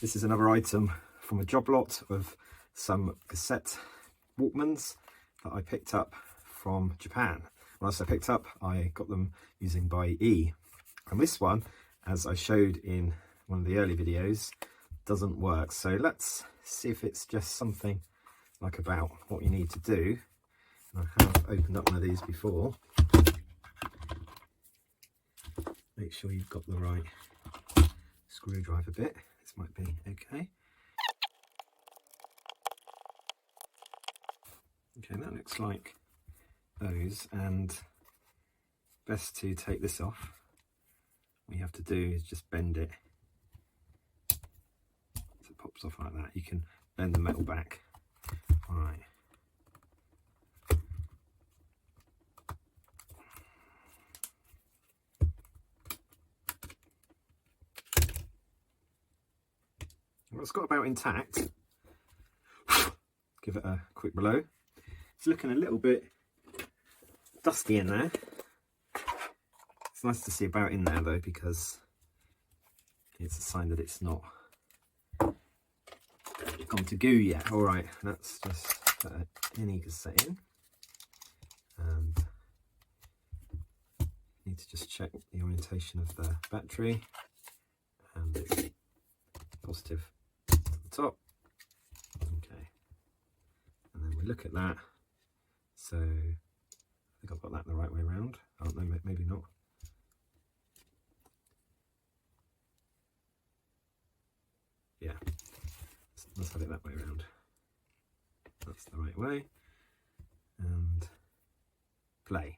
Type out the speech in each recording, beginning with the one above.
This is another item from a job lot of some cassette Walkmans that I picked up from Japan. When I say picked up, I got them using Buyee. And this one, as I showed in one of the early videos, doesn't work. So let's see if it's just something like about what you need to do. And I have opened up one of these before. Make sure you've got the right screwdriver bit. This might be okay. Okay, that looks like those, and best to take this off. What you have to do is just bend it so it pops off like that. You can bend the metal back. All right. Well, it's got about intact. Give it a quick blow. It's looking a little bit dusty in there. It's nice to see about in there though, because it's a sign that it's not gone to goo yet. All right, let's just put any cassette in, and need to just check the orientation of the battery, and it's positive to the top. Okay, and then we look at that. So I think I've got that the right way around. Oh no, maybe not. Yeah, let's have it that way around. That's the right way. And play.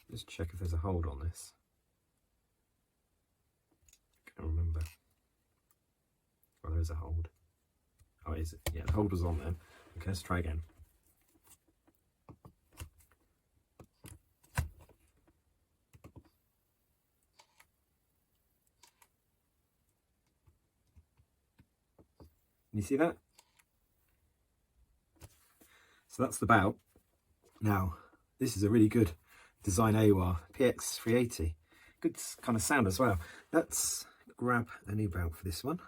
Just check if there's a hold on this. Can't remember. Oh, there is a hold. Oh, is it? Yeah, the hold was on then. Okay, let's try again. You see that? So that's the bout. Now, this is a really good design Aiwa PX380. Good kind of sound as well. Let's grab a new bout for this one.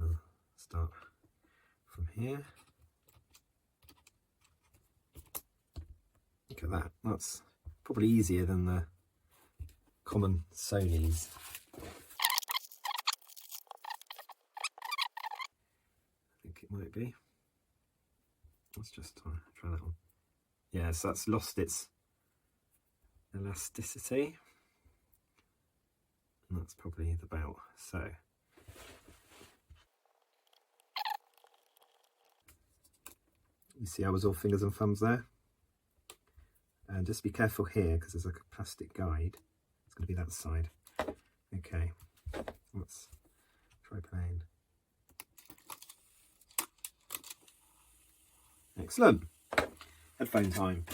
I'll start from here. Look at that. That's probably easier than the common Sonys. I think it might be. Let's just try that one. Yeah, so that's lost its elasticity. And that's probably the bout. So you see I was all fingers and thumbs there. And just be careful here because there's like a plastic guide. It's going to be that side. Okay, let's try playing. Excellent. Headphone time.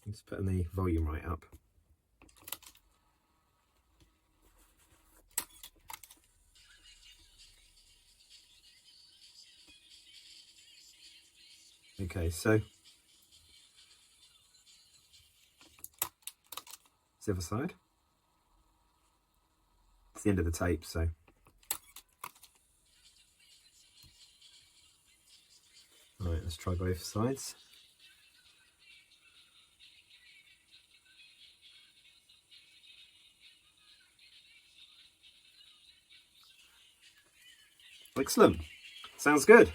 Just putting the volume right up. Okay, so it's the other side. It's the end of the tape, so all right, let's try both sides. Excellent. Sounds good.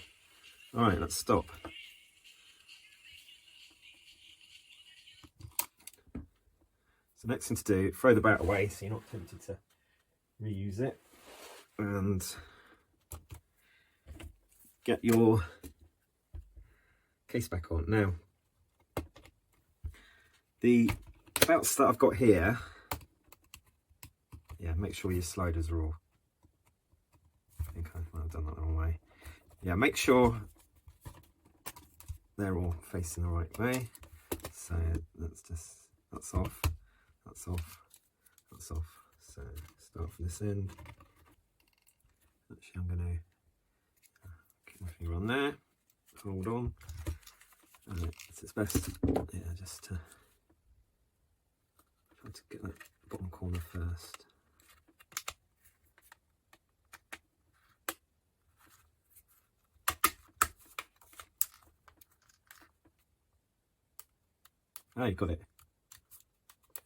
All right, let's stop. So next thing to do, throw the bout away so you're not tempted to reuse it, and get your case back on. Now, the bouts that I've got here, yeah, make sure your sliders are all, I think I might have done that the wrong way. Yeah, make sure they're all facing the right way. So that's off, that's off, that's off. So start from this end. Actually, I'm going to keep my finger on there, hold on. It's best, yeah, just to try to get that bottom corner first. Oh, you got it.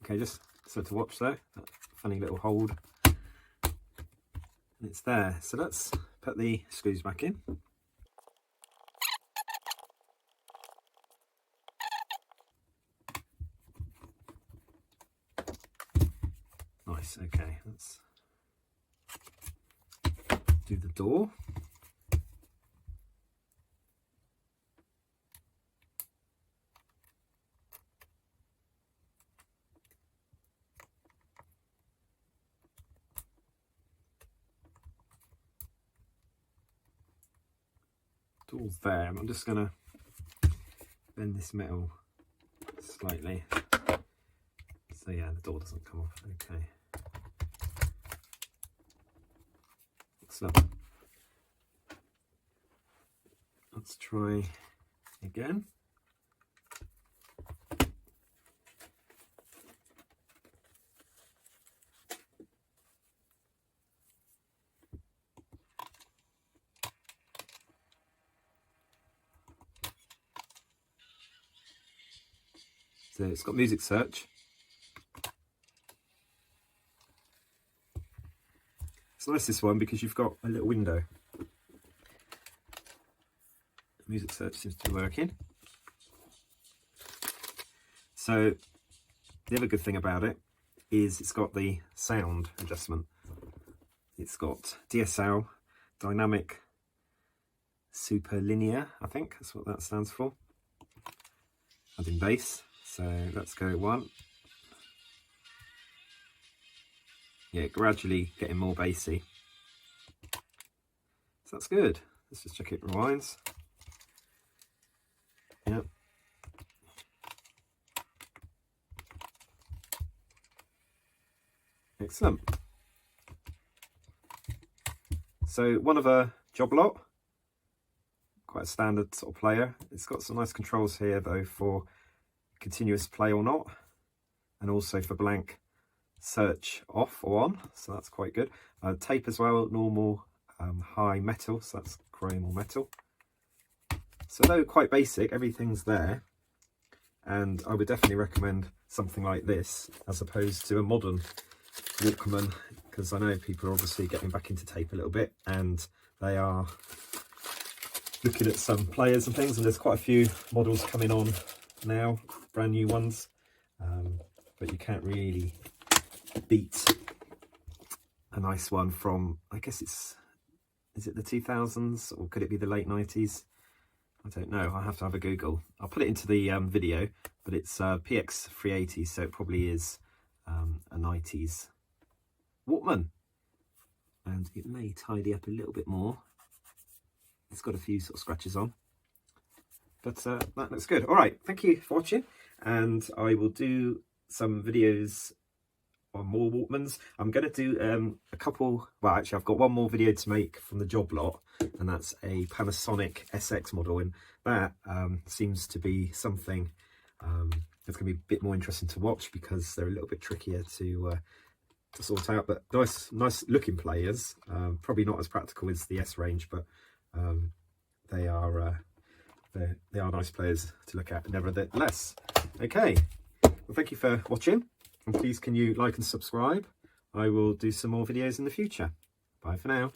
Okay, just so to watch though, that funny little hold. And it's there. So let's put the screws back in. Nice, okay, let's do the door. Door's there. I'm just going to bend this metal slightly. So yeah, the door doesn't come off. Okay. Excellent. Let's try again. So it's got music search. It's nice, this one, because you've got a little window. Music search seems to be working. So the other good thing about it is it's got the sound adjustment. It's got DSL, dynamic superlinear, I think that's what that stands for, and in bass. So let's go 1. Yeah, gradually getting more bassy. So that's good. Let's just check it rewinds. Yep. Excellent. So one of a job lot, quite a standard sort of player. It's got some nice controls here though for continuous play or not, and also for blank search off or on, so that's quite good. Tape as well, normal, high metal, so that's chrome or metal. So though quite basic, everything's there, and I would definitely recommend something like this as opposed to a modern Walkman, because I know people are obviously getting back into tape a little bit, and they are looking at some players and things, and there's quite a few models coming on now, brand new ones, but you can't really beat a nice one from, I guess is it the 2000s, or could it be the late 90s? I don't know, I'll have to have a Google. I'll put it into the video, but it's PX380, so it probably is a 90s Walkman, and it may tidy up a little bit more. It's got a few sort of scratches on, but that looks good. All right, thank you for watching, and I will do some videos on more Walkmans. I'm going to do a couple, well actually I've got one more video to make from the job lot, and that's a Panasonic SX model, and that seems to be something that's going to be a bit more interesting to watch, because they're a little bit trickier to sort out, but nice looking players. Probably not as practical as the S range, but they are nice players to look at nevertheless. Okay, well, thank you for watching, and please can you like and subscribe. I will do some more videos in the future. Bye for now.